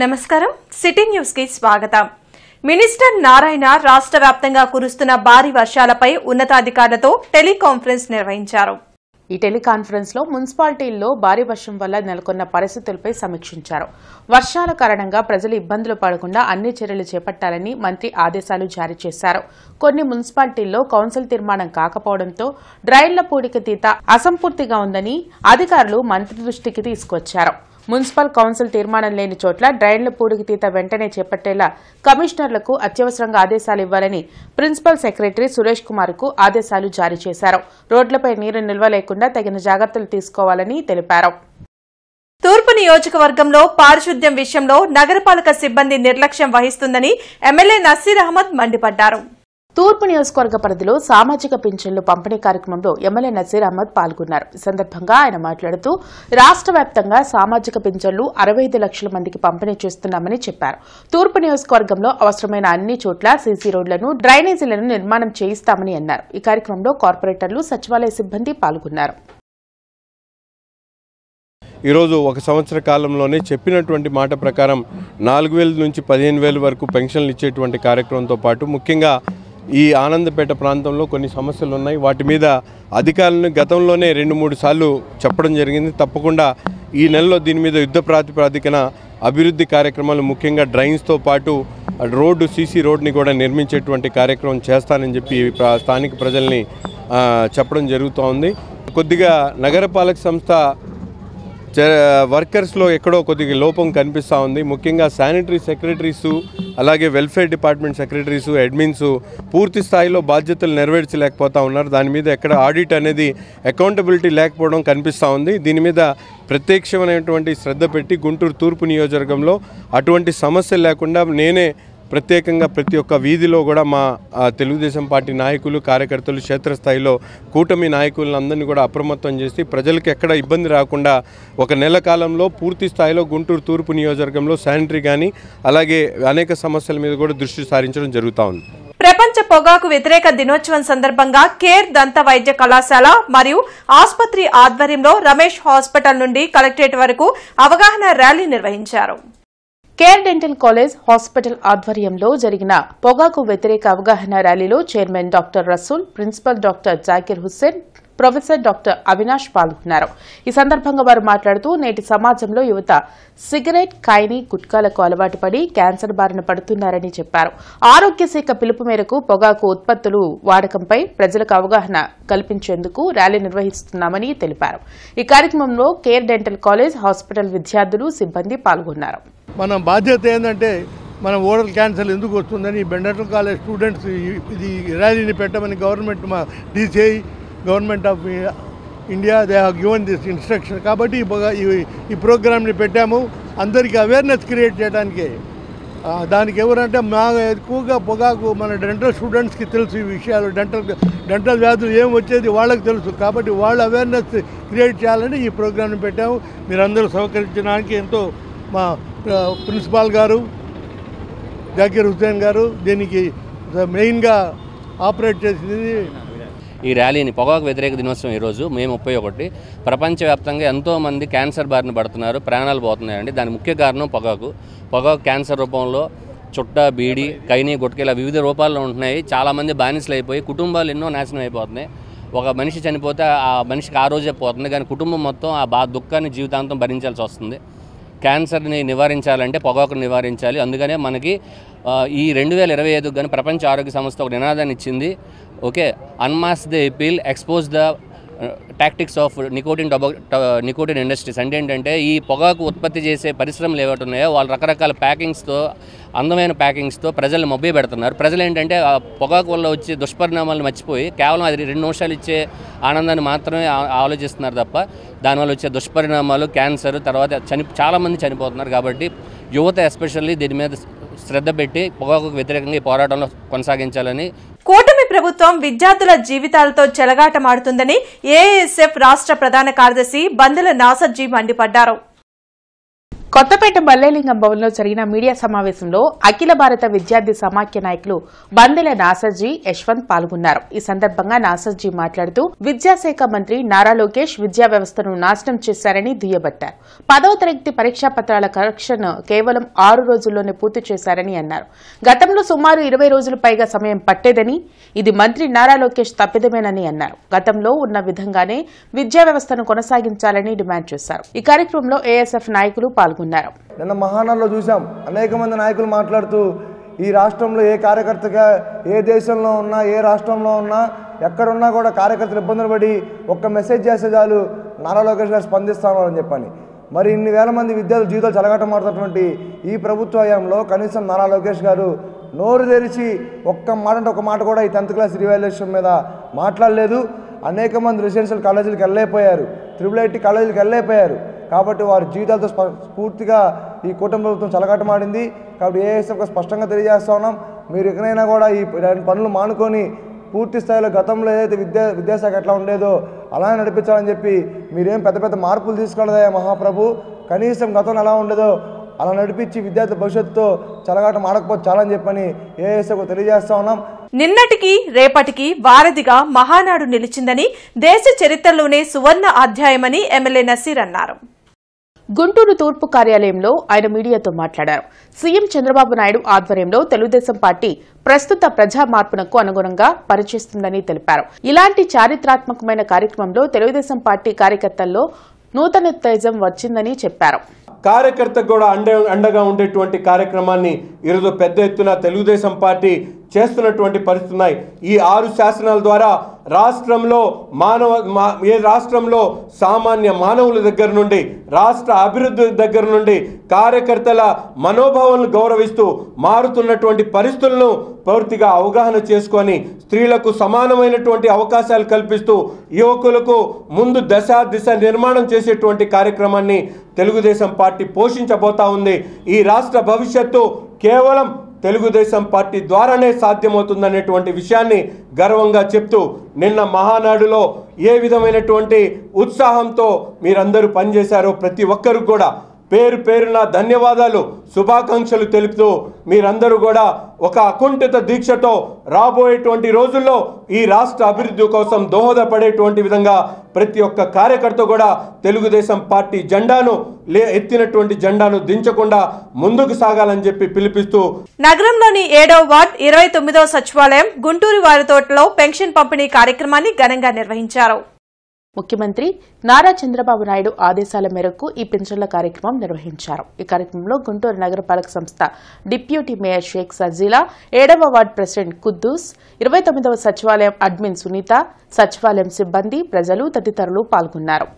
నమస్కారం city news కి స్వాగతం. మినిస్టర్ నారాయణ రాష్ట్ర వ్యాప్తంగా కురుస్తున్న భారీ వర్షాలపై ఉన్నతాధికారులతో టెలికాన్ఫరెన్స్ నిర్వహించారు. ఈ టెలికాన్ఫరెన్స్ లో మున్సిపాలిటీల్లో భారీ వర్షం వల్ల నెలకొన్న పరిస్థితులపై సమీక్షించారు. వర్షాల కారణంగా ప్రజలు ఇబ్బందులు పడకుండా అన్ని చర్యలు చేపట్టాలని మంత్రి ఆదేశాలు జారీ చేశారు. కొన్ని మున్సిపాలిటీల్లో కౌన్సిల్ తీర్మానం కాకపోవడంతో డ్రైన్ల పూడిక తీత అసంపూర్తిగా ఉందని అధికారులు మంత్రి దృష్టికి తీసుకొచ్చారు. మున్సిపల్ కౌన్సిల్ తీర్మానం లేని చోట్ల డ్రైన్ల పూడికతీత వెంటనే చేపట్టేలా కమిషనర్లకు అత్యవసరంగా ఆదేశాలు ఇవ్వాలని ప్రిన్సిపల్ సెక్రటరీ సురేష్ కుమార్ కు ఆదేశాలు జారీ చేశారు. రోడ్లపై నీరు నిల్వ లేకుండా తగిన జాగ్రత్తలు తీసుకోవాలని తెలిపారు. తూర్పు నియోజకవర్గంలో పారిశుద్ధ్యం విషయంలో నగరపాలక సిబ్బంది నిర్లక్ష్యం వహిస్తుందని ఎమ్మెల్యే నసీర్ అహ్మద్ మండిపడ్డారు. తూర్పు నియోజకవర్గ పరిధిలో సామాజిక పింఛన్లు పంపిణీ కార్యక్రమంలో ఎమ్మెల్యే నసీర్ అహ్మద్ పాల్గొన్నారు. ఈ సందర్భంగా ఆయన మాట్లాడుతూ రాష్ట్ర వ్యాప్తంగా సామాజిక పింఛన్లు 65 లక్షల మందికి పంపిణీ చేస్తున్నామని చెప్పారు. తూర్పు నియోజకవర్గంలో అవసరమైన అన్ని చోట్ల సీసీ రోడ్లను, డ్రైనేజీలను నిర్మాణం చేయిస్తామని అన్నారు. ఈ కార్యక్రమంలో కార్పొరేటర్లు, సచివాలయ సిబ్బంది పాల్గొన్నారు. ఈరోజు ఒక సంవత్సర కాలంలోనే చెప్పినటువంటి మాట ప్రకారం 4,000 నుంచి 15,000 వరకు పెన్షన్లు ఇచ్చేటువంటి కార్యక్రమంతో పాటు ముఖ్యంగా ఈ ఆనందపేట ప్రాంతంలో కొన్ని సమస్యలు ఉన్నాయి. వాటి మీద అధికారులను గతంలోనే 2-3 సార్లు చెప్పడం జరిగింది. తప్పకుండా ఈ నెలలో దీని మీద యుద్ధ ప్రాతిపదికన అభివృద్ధి కార్యక్రమాలు, ముఖ్యంగా డ్రైన్స్తో పాటు రోడ్డు, సీసీ రోడ్ని కూడా నిర్మించేటువంటి కార్యక్రమం చేస్తానని చెప్పి స్థానిక ప్రజల్ని చెప్పడం జరుగుతూ ఉంది. కొద్దిగా నగరపాలక సంస్థ వర్కర్స్లో ఎక్కడో కొద్దిగా లోపం కనిపిస్తూ ఉంది. ముఖ్యంగా శానిటరీ సెక్రటరీసు, అలాగే వెల్ఫేర్ డిపార్ట్మెంట్ సెక్రటరీసు, అడ్మిన్స్ పూర్తి స్థాయిలో బాధ్యతలు నెరవేర్చలేకపోతూ ఉన్నారు. దాని మీద ఎక్కడ ఆడిట్ అనేది, అకౌంటబిలిటీ లేకపోవడం కనిపిస్తూ ఉంది. దీని మీద ప్రత్యక్షమైనటువంటి శ్రద్ధ పెట్టి గుంటూరు తూర్పు నియోజకవర్గంలో అటువంటి సమస్యలు లేకుండా నేనే ప్రత్యేకంగా ప్రతి ఒక్క వీధిలో కూడా మా తెలుగుదేశం పార్టీ నాయకులు, కార్యకర్తలు, క్షేత్రస్థాయిలో కూటమి నాయకులందరినీ కూడా అప్రమత్తం చేసి ప్రజలకు ఎక్కడ ఇబ్బంది రాకుండా ఒక నెల కాలంలో పూర్తి స్థాయిలో గుంటూరు తూర్పు నియోజకవర్గంలో శానిటరీ కానీ అలాగే అనేక సమస్యల మీద కూడా దృష్టి సారించడం జరుగుతూ ఉంది. ప్రపంచ పొగాకు వ్యతిరేక దినోత్సవం సందర్భంగా కేర్ దంత వైద్య కళాశాల మరియు ఆసుపత్రి ఆధ్వర్యంలో రమేష్ హాస్పిటల్ నుండి కలెక్టరేట్ వరకు అవగాహన ర్యాలీ నిర్వహించారు. కేర్ డెంటల్ కాలేజ్ హాస్పిటల్ ఆధ్వర్యంలో జరిగిన పొగాకు వ్యతిరేక అవగాహన ర్యాలీలో chairman doctor Rasool, principal doctor Zakir Hussain, professor doctor Avinash పాల్గొన్నారు. ఈ సందర్భంగా వారు మాట్లాడుతూ నేటి సమాజంలో యువత సిగరెట్, ఖైనీ, గుట్కాలకు అలవాటు పడి క్యాన్సర్ బారిన పడుతున్నారని చెప్పారు. ఆరోగ్య శాఖ పిలుపు మేరకు పొగాకు ఉత్పత్తులు వాడకంపై ప్రజలకు అవగాహన కల్పించేందుకు ర్యాలీ నిర్వహిస్తున్నామని తెలిపారు. ఈ కార్యక్రమంలో కేర్ డెంటల్ కాలేజ్ హాస్పిటల్ విద్యార్థులు, సిబ్బంది పాల్గొన్నారు. మన బాధ్యత ఏంటంటే మన ఓరల్ క్యాన్సర్ ఎందుకు వస్తుందని డెంటల్ కాలేజ్ స్టూడెంట్స్ ఇది ర్యాలీని పెట్టమని గవర్నమెంట్, మా DCI, government of India they have given this instruction. కాబట్టి ఈ ప్రోగ్రామ్ని పెట్టాము అందరికీ అవేర్నెస్ క్రియేట్ చేయడానికి. దానికి ఎవరంటే ఎక్కువగా పొగాకు మన డెంటల్ స్టూడెంట్స్కి తెలుసు ఈ విషయాలు, డెంటల్ వ్యాధులు ఏం వచ్చేది వాళ్ళకి తెలుసు. కాబట్టి వాళ్ళు అవేర్నెస్ క్రియేట్ చేయాలని ఈ ప్రోగ్రామ్ని పెట్టాము. మీరందరూ సహకరించడానికి ఎంతో మా ప్రిన్సిపాల్ గారు, జాకిర్ హుస్సేన్ గారు దీనికి మెయిన్గా ఆపరేట్ చేసింది. ఈ ర్యాలీని పొగాకు వ్యతిరేక దినోత్సవం ఈరోజు మే 31 ప్రపంచవ్యాప్తంగా ఎంతోమంది క్యాన్సర్ బారిన పడుతున్నారు, ప్రాణాలు పోతున్నాయండి. దాని ముఖ్య కారణం పొగాకు. క్యాన్సర్ రూపంలో చుట్ట, బీడి, ఖైనీ, గుట్కా ఇలా వివిధ రూపాల్లో ఉంటున్నాయి. చాలామంది బానిసలు అయిపోయి కుటుంబాలు ఎన్నో నాశనం అయిపోతున్నాయి. ఒక మనిషి చనిపోతే ఆ మనిషికి ఆ రోజే పోతుంది, కానీ కుటుంబం మొత్తం ఆ దుఃఖాన్ని జీవితాంతం భరించాల్సి వస్తుంది. క్యాన్సర్ని నివారించాలంటే పొగాకుని నివారించాలి. అందుకనే మనకి ఈ 2025 కానీ ప్రపంచ ఆరోగ్య సంస్థ ఒక నినాదాన్ని ఇచ్చింది. Okay, unmask the appeal, expose the tactics of nicotine industries. అంటే ఏంటంటే ఈ పొగాకు ఉత్పత్తి చేసే పరిశ్రమలు ఏవైతే ఉన్నాయో వాళ్ళు రకరకాల ప్యాకింగ్స్తో, అందమైన ప్యాకింగ్స్తో ప్రజల్ని మభ్య పెడుతున్నారు. ప్రజలు ఏంటంటే ఆ పొగాకు వల్ల వచ్చే దుష్పరిణామాలను మర్చిపోయి కేవలం అది 2 నిమిషాలు ఇచ్చే ఆనందాన్ని మాత్రమే ఆలోచిస్తున్నారు తప్ప దానివల్ల వచ్చే దుష్పరిణామాలు, క్యాన్సర్, తర్వాత చాలామంది చనిపోతున్నారు. కాబట్టి యువత ఎస్పెషల్లీ దీని మీద శ్రద్ధ పెట్టి పొగాకు వ్యతిరేకంగా ఈ పోరాటంలో కొనసాగించాలని. కూటమి ప్రభుత్వం విద్యార్థుల జీవితాలతో చెలగాటమాడుతుందని ఏఎస్ఎఫ్ రాష్ట్ర ప్రధాన కార్యదర్శి బందెల నాసర్జీ మండిపడ్డారు. కొత్తపేట మల్లేలింగం భవన్లో జరిగిన మీడియా సమావేశంలో అఖిల భారత విద్యార్థి సమాఖ్య నాయకులు బందెల నాసర్జీ యశ్వంత్ పాల్గొన్నారు. ఈ సందర్భంగా నాసర్జీ మాట్లాడుతూ విద్యాశాఖ మంత్రి నారా లోకేష్ విద్యా వ్యవస్థను నాశనం చేశారని దుయ్యబట్టారు. 10వ తరగతి పరీక్షా పత్రాల కరెక్షన్ కేవలం 6 రోజుల్లోనే పూర్తి చేశారని అన్నారు. గతంలో సుమారు 20 రోజులు పైగా సమయం పట్టేదని, ఇది మంత్రి నారా లోకేష్ తప్పిదమేనని అన్నారు. గతంలో ఉన్న విధంగానే విద్యా వ్యవస్థను కొనసాగించాలని డిమాండ్ చేశారు. ఈ కార్యక్రమంలో ఏఎస్ఎఫ్ నాయకులు పాల్గొన్నారు. నిన్న మహానాడులో చూసాం, అనేక మంది నాయకులు మాట్లాడుతూ ఈ రాష్ట్రంలో ఏ కార్యకర్తగా ఏ దేశంలో ఉన్నా ఏ రాష్ట్రంలో ఉన్నా ఎక్కడున్నా కూడా కార్యకర్తలు ఇబ్బందులు పడి ఒక్క మెసేజ్ చేసే చాలు నారా లోకేష్ గారు స్పందిస్తామని చెప్పని. మరి ఇన్ని వేల మంది విద్యార్థుల జీవితాలు చెలగటమాడుతున్నటువంటి ఈ ప్రభుత్వ హయాంలో కనీసం నారా లోకేష్ గారు నోరు తెరిచి ఒక్క మాట అంటే ఒక మాట కూడా ఈ 10th క్లాస్ రివాల్యుయేషన్ మీద మాట్లాడలేదు. అనేక మంది రెసిడెన్షియల్ కాలేజీలకు వెళ్ళైపోయారు, IIIT కాలేజీలకు వెళ్ళైపోయారు. కాబట్టి వారి జీవితాలతో పూర్తిగా ఈ కూటమి ప్రభుత్వం చెలగాటమాడింది. కాబట్టి ఏఎస్ఎఫ్గా స్పష్టంగా తెలియజేస్తా ఉన్నాం, మీరు ఎక్కడైనా కూడా ఈ పనులు మానుకొని పూర్తి స్థాయిలో గతంలో ఏదైతే విద్యాశాఖ ఎట్లా ఉండేదో అలానే నడిపించాలని చెప్పి మీరేం పెద్ద పెద్ద మార్పులు తీసుకోలేదా మహాప్రభు, కనీసం గతంలో ఎలా ఉండేదో అలా నడిపించి విద్యార్థుల భవిష్యత్తుతో చెలగాటం ఆడకపోతే చాలని చెప్పని ఏఎస్ఎఫ్గా తెలియజేస్తా ఉన్నాం. నిన్నటికి రేపటికి వారధిగా మహానాడు నిలిచిందని, దేశ చరిత్రలోనే సువర్ణ అధ్యాయమని ఎమ్మెల్యే నసీర్ అన్నారు. గుంటూరు తూర్పు కార్యాలయంలో ఆయన మీడియాతో మాట్లాడారు. సీఎం చంద్రబాబు నాయుడు ఆధ్వర్యంలో తెలుగుదేశం పార్టీ ప్రస్తుత ప్రజా మార్పునకు అనుగుణంగా పనిచేస్తుందని తెలిపారు. ఇలాంటి చారిత్రాత్మకమైన కార్యక్రమంలో తెలుగుదేశం పార్టీ కార్యకర్తల్లో నూతనోత్తేజం వచ్చిందని చెప్పారు. కార్యకర్తకు కూడా అండగా ఉండేటువంటి కార్యక్రమాన్ని ఈరోజు పెద్ద ఎత్తున తెలుగుదేశం పార్టీ చేస్తున్నటువంటి పరిస్థితి ఉన్నాయి. ఈ 6 శాసనాల ద్వారా రాష్ట్రంలో రాష్ట్రంలో సామాన్య మానవుల దగ్గర నుండి రాష్ట్ర అభివృద్ధి దగ్గర నుండి కార్యకర్తల మనోభావాలను గౌరవిస్తూ మారుతున్నటువంటి పరిస్థితులను పూర్తిగా అవగాహన చేసుకొని స్త్రీలకు సమానమైనటువంటి అవకాశాలు కల్పిస్తూ యువకులకు ముందు దిశ నిర్మాణం చేసేటువంటి కార్యక్రమాన్ని తెలుగుదేశం పార్టీ పోషించబోతా ఉంది. ఈ రాష్ట్ర భవిష్యత్తు కేవలం తెలుగుదేశం పార్టీ ద్వారానే సాధ్యమవుతుందనేటువంటి విషయాన్ని గర్వంగా చెప్తూ నిన్న మహానాడులో ఏ విధమైనటువంటి ఉత్సాహంతో మీరందరూ పనిచేశారో ప్రతి ఒక్కరికి కూడా పేరు పేరున ధన్యవాదాలు, శుభాకాంక్షలు తెలుపుతూ మీరందరూ కూడా ఒక అకుంఠిత దీక్షతో రాబోయేటువంటి రోజుల్లో ఈ రాష్ట్ర అభివృద్ధి కోసం దోహదపడేటువంటి విధంగా ప్రతి ఒక్క కార్యకర్త కూడా తెలుగుదేశం పార్టీ జెండాను ఎత్తినటువంటి జెండాను దించకుండా ముందుకు సాగాలని చెప్పి పిలిపిస్తూ నగరంలోని 7వ వార్డ్ 29వ సచివాలయం గుంటూరు వారితోటలో పెన్షన్ పంపిణీ కార్యక్రమాన్ని ఘనంగా నిర్వహించారు. ముఖ్యమంత్రి నారా చంద్రబాబు నాయుడు ఆదేశాల మేరకు ఈ పింఛన్ల కార్యక్రమం నిర్వహించారు. ఈ కార్యక్రమంలో గుంటూరు నగరపాలక సంస్థ డిప్యూటీ మేయర్ షేక్ సజీలా, 7వ వార్డు ప్రెసిడెంట్ కుద్దూస్, 29వ సచివాలయం అడ్మిన్ సునీత, సచివాలయం సిబ్బంది, ప్రజలు తదితరులు పాల్గొన్నారు.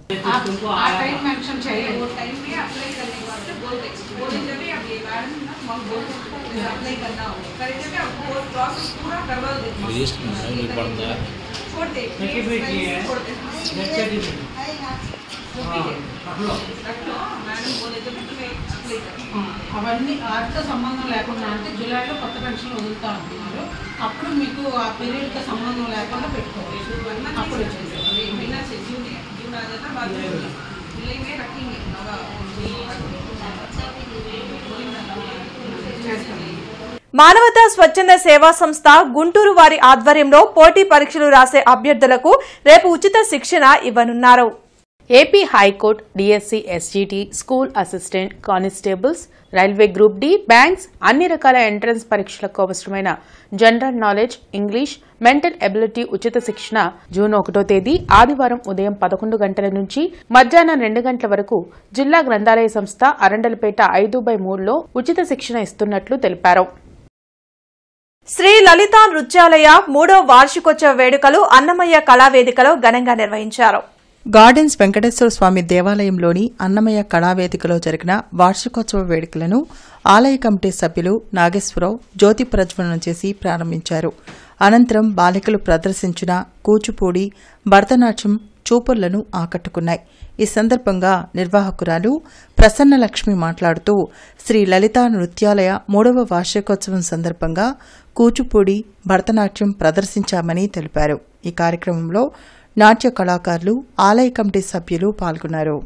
అవన్నీ వాటితో సంబంధం లేకుండా అంటే జూలైలో కొత్త పెన్షన్ వదులుతా ఉంటున్నారు, అప్పుడు మీకు ఆ పీరియడ్తో సంబంధం లేకుండా పెట్టుకోవచ్చు. అప్పుడు మానవతా స్వచ్ఛంద సేవా సంస్థ గుంటూరు వారి ఆధ్వర్యంలో పోటీ పరీక్షలు రాసే అభ్యర్థులకు రేపు ఉచిత శిక్షణ ఇవ్వనున్నారు. AP high court, DSC, SGT, school assistant, constables, railway group D, banks అన్ని రకాల ఎంట్రన్స్ పరీక్షలకు అవసరమైన general knowledge, English, mental ability ఉచిత శిక్షణ జూన్ 1వ తేదీ ఆదివారం ఉదయం 11 గంటల నుంచి మధ్యాహ్నం 2 గంటల వరకు జిల్లా గ్రంథాలయ సంస్థ అరండలపేట 5/3లో ఉచిత శిక్షణ ఇస్తున్నట్లు తెలిపారు. శ్రీ లలిత నృత్యాలయ 3వ వార్షికోత్సవ వేడుకలు అన్నమయ్య కళావేదికలో ఘనంగా నిర్వహించారు. గార్డెన్స్ వెంకటేశ్వర స్వామి దేవాలయంలోని అన్నమయ్య కళావేదికలో జరిగిన వార్షికోత్సవ వేడుకలను ఆలయ కమిటీ సభ్యులు నాగేశ్వరరావు జ్యోతి ప్రజ్వలన చేసి ప్రారంభించారు. అనంతరం బాలికలు ప్రదర్శించిన కూచిపూడి, భరతనాట్యం చూపుళ్లను ఆకట్టుకున్నాయి. ఈ సందర్భంగా నిర్వాహకురాలు ప్రసన్నలక్ష్మి మాట్లాడుతూ శ్రీ లలితా నృత్యాలయ 3వ వార్షికోత్సవం సందర్భంగా కూచిపూడి, భరతనాట్యం ప్రదర్శించామని తెలిపారు. ఈ కార్యక్రమంలో నాట్య కళాకారులు, ఆలయ కమిటీ సభ్యులు పాల్గొన్నారు.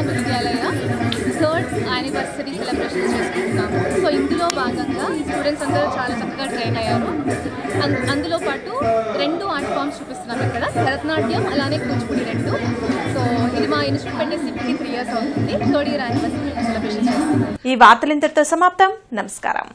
విద్యాలయ 3rd యానివర్సరీ సెలబ్రేషన్ చేసుకుంటున్నాము. సో ఇందులో భాగంగా స్టూడెంట్స్ అందరూ చాలా చక్కగా ట్రైన్ అయ్యారు. అందులో పాటు 2 ఆర్ట్ ఫామ్స్ చూపిస్తున్నాం ఇక్కడ, భరతనాట్యం అలానే కూచిపూడి 2. సో ఇది మా ఇన్స్టిట్యూట్ పెట్టేసి 3 years అవుతుంది. 3rd year యానివర్సరీ సెలబ్రేషన్ చేస్తున్నాం. ఈ వార్తలు ఇంతటితో సమాప్తం. నమస్కారం.